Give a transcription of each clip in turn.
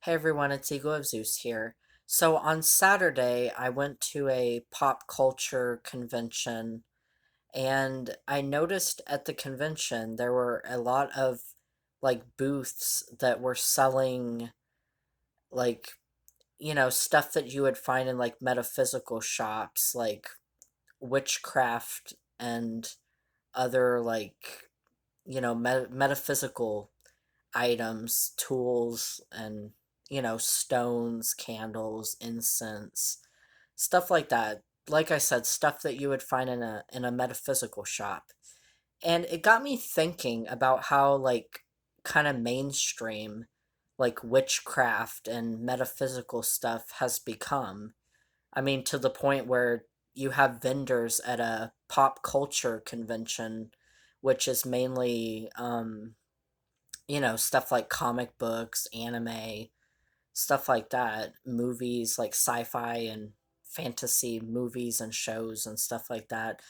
Hey everyone, it's Eagle of Zeus here. So on Saturday, I went to a pop culture convention, and I noticed at the convention there were a lot of booths that were selling like, stuff that you would find in like metaphysical shops, like witchcraft and other metaphysical items, tools, and stones, candles, incense, stuff like that. Like I said, stuff that you would find in a metaphysical shop. And it got me thinking about how kind of mainstream witchcraft and metaphysical stuff has become. I mean, to the point where you have vendors at a pop culture convention, which is mainly stuff like comic books, anime, stuff like that, movies like sci-fi and fantasy movies and shows and stuff like that.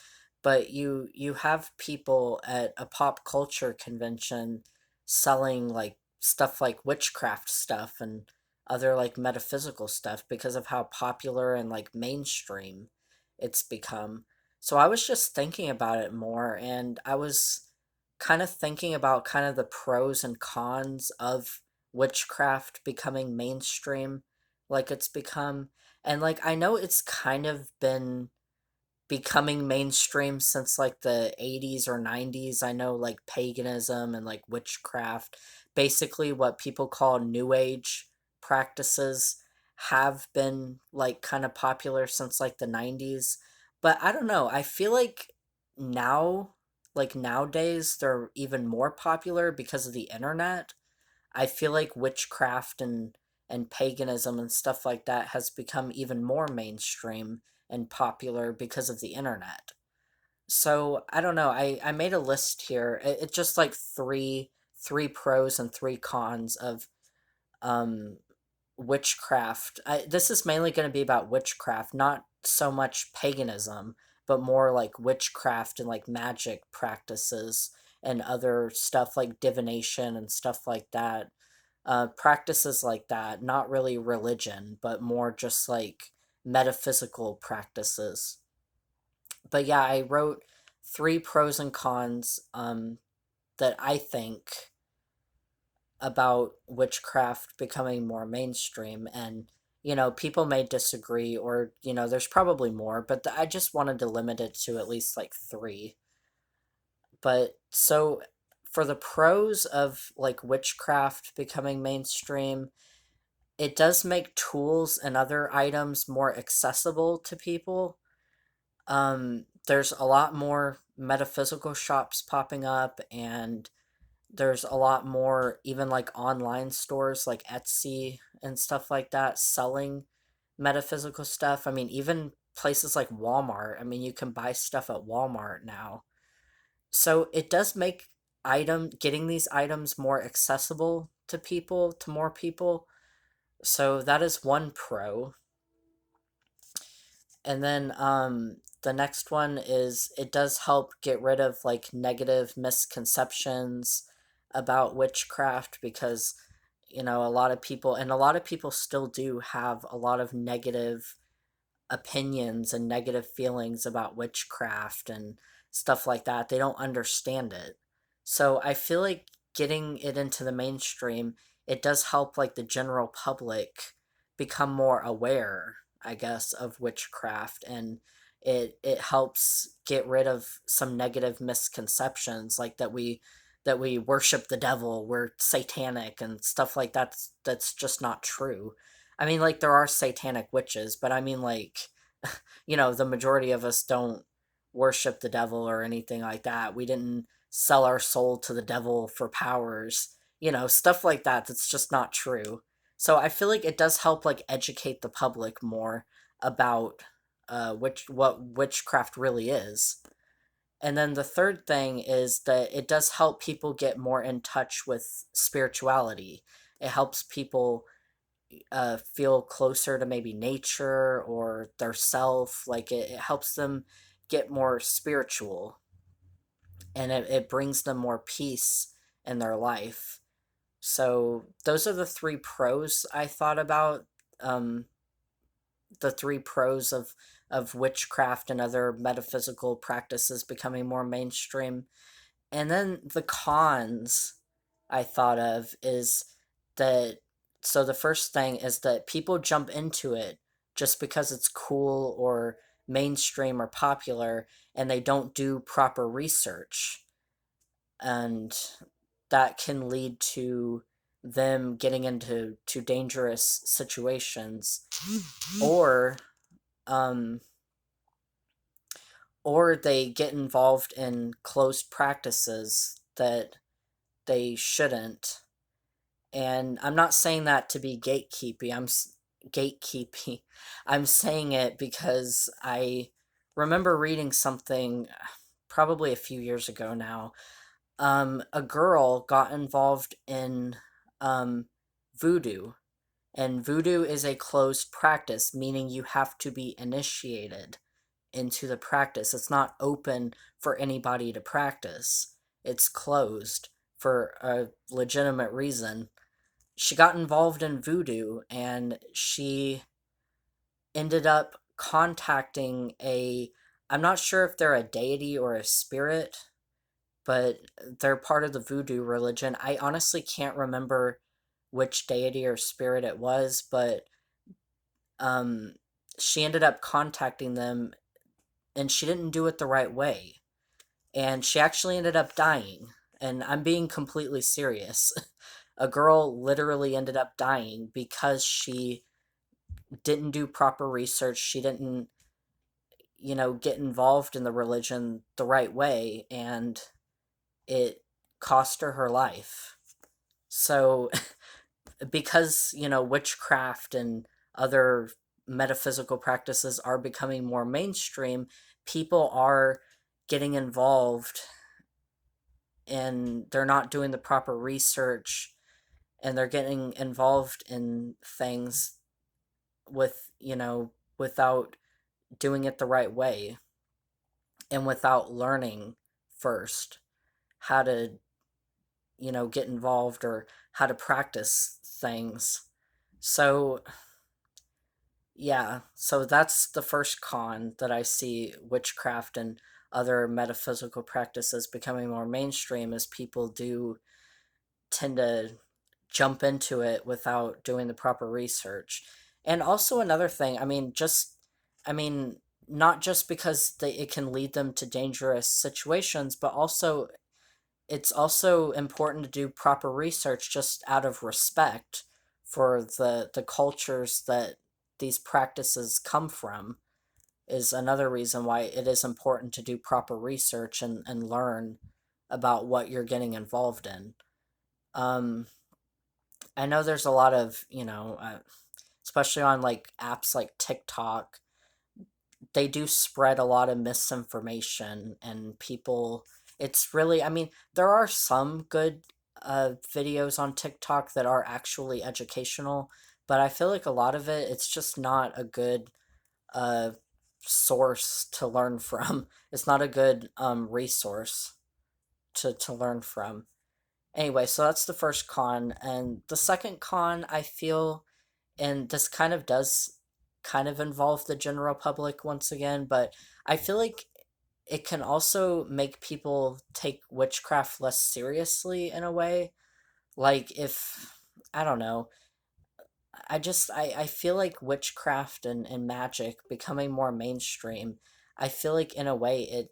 But you have people at a pop culture convention selling stuff like witchcraft stuff and other metaphysical stuff because of how popular and mainstream it's become. So I was just thinking about it more, and I was kind of thinking about kind of the pros and cons of witchcraft becoming mainstream like it's become. And I know it's kind of been becoming mainstream since the 80s or 90s. I know paganism and witchcraft, basically what people call new age practices, have been kind of popular since the 90s. But I don't know, I feel now nowadays they're even more popular because of the internet. I feel like witchcraft and paganism and stuff like that has become even more mainstream and popular because of the internet. So I don't know. I made a list here. It's just like three pros and three cons of um witchcraft. This is mainly going to be about witchcraft, not so much paganism, but more like witchcraft and magic practices and other stuff like divination and stuff like that. Practices like that, not really religion, but more just metaphysical practices. But yeah, I wrote three pros and cons that I think about witchcraft becoming more mainstream. And people may disagree, or there's probably more, but I just wanted to limit it to at least three. But so for the pros of witchcraft becoming mainstream, it does make tools and other items more accessible to people. There's a lot more metaphysical shops popping up, and there's a lot more even online stores like Etsy and stuff like that selling metaphysical stuff. I mean, even places like Walmart. I mean, you can buy stuff at Walmart now. So it does make getting these items more accessible to people, to more people. So that is one pro. And then the next one is it does help get rid of negative misconceptions about witchcraft, because a lot of people still do have a lot of negative opinions and negative feelings about witchcraft and stuff like that. They don't understand it. So I feel like getting it into the mainstream, it does help the general public become more aware, I guess, of witchcraft, and it helps get rid of some negative misconceptions like that we worship the devil, we're satanic and stuff like that. That's just not true. I mean, there are satanic witches, but I mean, the majority of us don't worship the devil or anything like that. We didn't sell our soul to the devil for powers, stuff like that. That's just not true. So I feel like it does help educate the public more about what witchcraft really is. And then the third thing is that it does help people get more in touch with spirituality. It helps people feel closer to maybe nature or their self. It helps them get more spiritual, and it brings them more peace in their life. So those are the three pros I thought about. Um, the three pros of witchcraft and other metaphysical practices becoming more mainstream. And then the cons I thought of is that, so the first thing is that people jump into it just because it's cool or mainstream or popular, and they don't do proper research. And that can lead to them getting into dangerous situations, or um, or they get involved in closed practices that they shouldn't. And I'm not saying that to be gatekeepy. Gatekeepy. I'm saying it because I remember reading something probably a few years ago now. A girl got involved in um, voodoo, and voodoo is a closed practice, meaning you have to be initiated into the practice. It's not open for anybody to practice. It's closed for a legitimate reason. She got involved in voodoo, and she ended up contacting a, I'm not sure if they're a deity or a spirit, but they're part of the voodoo religion. I honestly can't remember which deity or spirit it was, but um she ended up contacting them, and she didn't do it the right way, and she actually ended up dying. And I'm being completely serious. A girl literally ended up dying because she didn't do proper research. She didn't, get involved in the religion the right way, and it cost her her life. So, because, witchcraft and other metaphysical practices are becoming more mainstream, people are getting involved, and they're not doing the proper research, and they're getting involved in things without doing it the right way, and without learning first how to, get involved, or how to practice things. So, yeah, so that's the first con that I see witchcraft and other metaphysical practices becoming more mainstream, is people do tend to jump into it without doing the proper research. And also another thing, I mean, not just because it can lead them to dangerous situations, but also it's also important to do proper research just out of respect for the cultures that these practices come from, is another reason why it is important to do proper research, and learn about what you're getting involved in. Um, I know there's a lot of, especially on like apps like TikTok, they do spread a lot of misinformation, and people, it's really, I mean, there are some good videos on TikTok that are actually educational, but I feel like a lot of it, it's just not a good uh, source to learn from. It's not a good resource to learn from. Anyway, so that's the first con. And the second con, I feel, and this kind of does kind of involve the general public once again, but I feel like it can also make people take witchcraft less seriously in a way. Like, if, I don't know, I feel like witchcraft and magic becoming more mainstream, I feel like in a way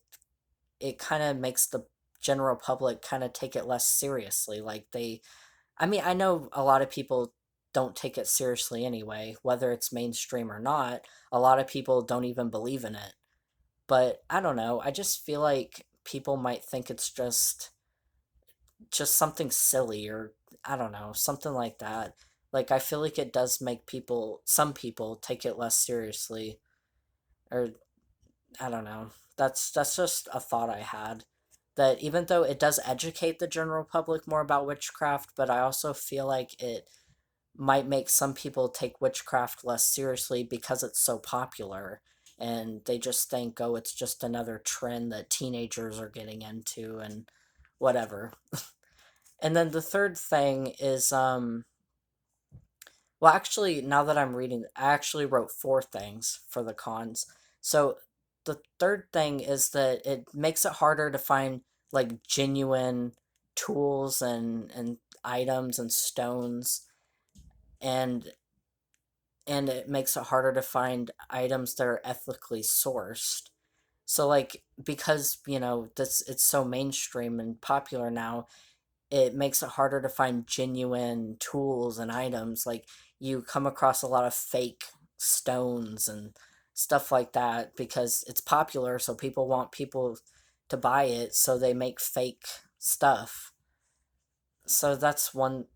it kind of makes the general public kind of take it less seriously. Like, I mean, I know a lot of people don't take it seriously anyway, whether it's mainstream or not. A lot of people don't even believe in it. But I don't know. I just feel like people might think it's just something silly, or I don't know, something like that. Like, I feel like it does make some people take it less seriously, or I don't know. That's just a thought I had. That even though it does educate the general public more about witchcraft, but I also feel like it might make some people take witchcraft less seriously because it's so popular, and they just think, oh, it's just another trend that teenagers are getting into, and whatever. And then the third thing is, well, actually, now that I'm reading, I actually wrote four things for the cons. So the third thing is that it makes it harder to find like genuine tools and items and stones, and and it makes it harder to find items that are ethically sourced. So like, because this, it's so mainstream and popular now, it makes it harder to find genuine tools and items. Like, you come across a lot of fake stones and stuff like that because it's popular, so people want people to buy it, so they make fake stuff. So that's one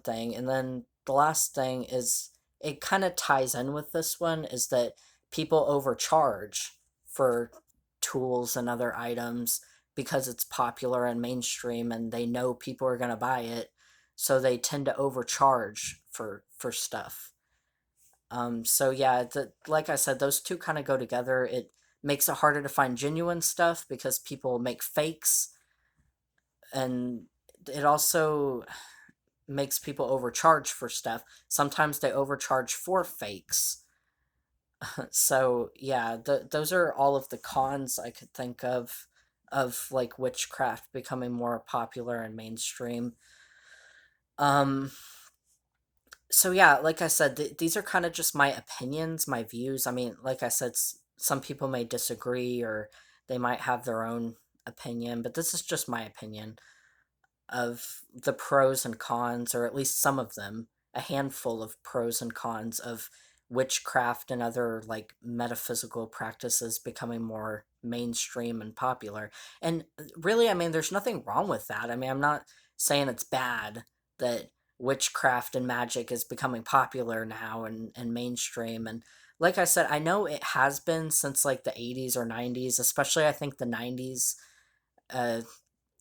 thing. And then the last thing is, it kind of ties in with this one, is that people overcharge for tools and other items because it's popular and mainstream and they know people are going to buy it, so they tend to overcharge for stuff. So yeah, like I said, those two kind of go together. It makes it harder to find genuine stuff because people make fakes, and it also makes people overcharge for stuff. Sometimes they overcharge for fakes. So yeah, those are all of the cons I could think of like witchcraft becoming more popular and mainstream. Um, so yeah, like I said, these are kind of just my opinions, my views. I mean, like I said, some people may disagree or they might have their own opinion, but this is just my opinion of the pros and cons, or at least some of them, a handful of pros and cons of witchcraft and other like metaphysical practices becoming more mainstream and popular. And really, I mean, there's nothing wrong with that. I mean, I'm not saying it's bad that witchcraft and magic is becoming popular now and mainstream. And like I said, I know it has been since like the 80s or 90s, especially I think the 90s. Uh,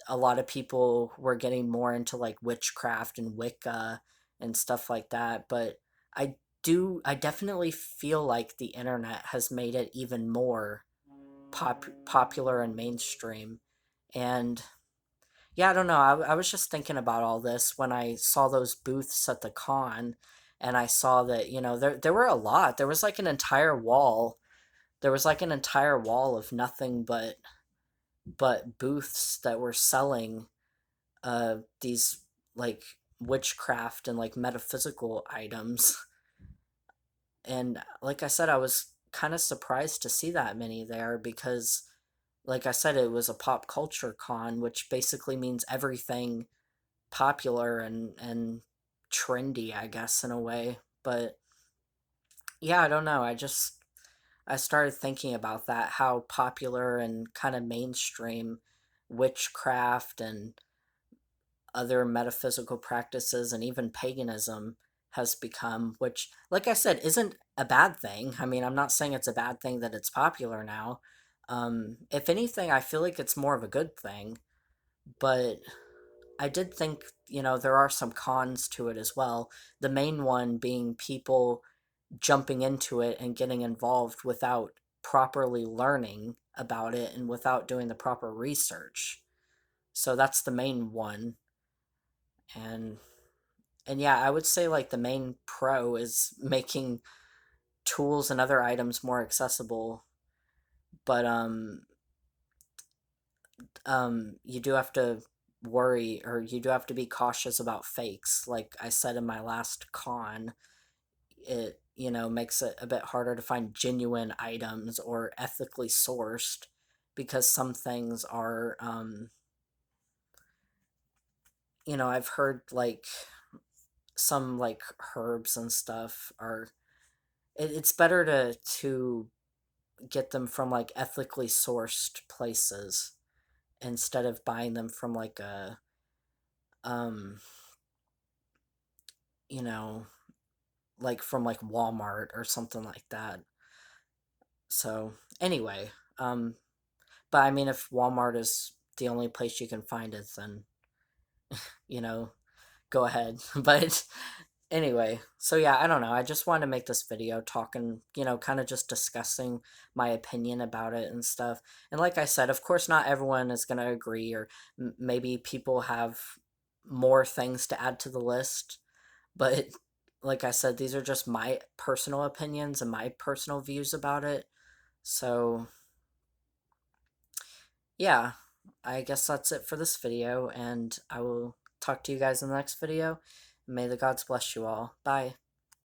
a lot of people were getting more into like witchcraft and Wicca and stuff like that. But I definitely feel like the internet has made it even more popular and mainstream. And yeah, I don't know. I was just thinking about all this when I saw those booths at the con, and I saw that, there were a lot. There was like an entire wall. There was like an entire wall of nothing but booths that were selling these like witchcraft and like metaphysical items. And like I said, I was kind of surprised to see that many there because, like I said, it was a pop culture con, which basically means everything popular and trendy, I guess, in a way. But yeah, I don't know. I started thinking about that, how popular and kind of mainstream witchcraft and other metaphysical practices and even paganism has become, which, like I said, isn't a bad thing. I mean, I'm not saying it's a bad thing that it's popular now. If anything, I feel like it's more of a good thing. But I did think, there are some cons to it as well. The main one being people jumping into it and getting involved without properly learning about it and without doing the proper research. So that's the main one. And And yeah, I would say like the main pro is making tools and other items more accessible, but you do have to worry, or you do have to be cautious about fakes. Like I said in my last con, it makes it a bit harder to find genuine items or ethically sourced because some things are I've heard like some like herbs and stuff are it's better to get them from like ethically sourced places instead of buying them from like a um you know like from like Walmart or something like that. So anyway, but I mean, if Walmart is the only place you can find it, then you know go ahead. But anyway, so yeah, I don't know, I just wanted to make this video talking, kind of just discussing my opinion about it and stuff. And like I said, of course not everyone is going to agree, or maybe people have more things to add to the list, but like I said, these are just my personal opinions and my personal views about it. So, yeah, I guess that's it for this video, and I will talk to you guys in the next video. May the gods bless you all. Bye.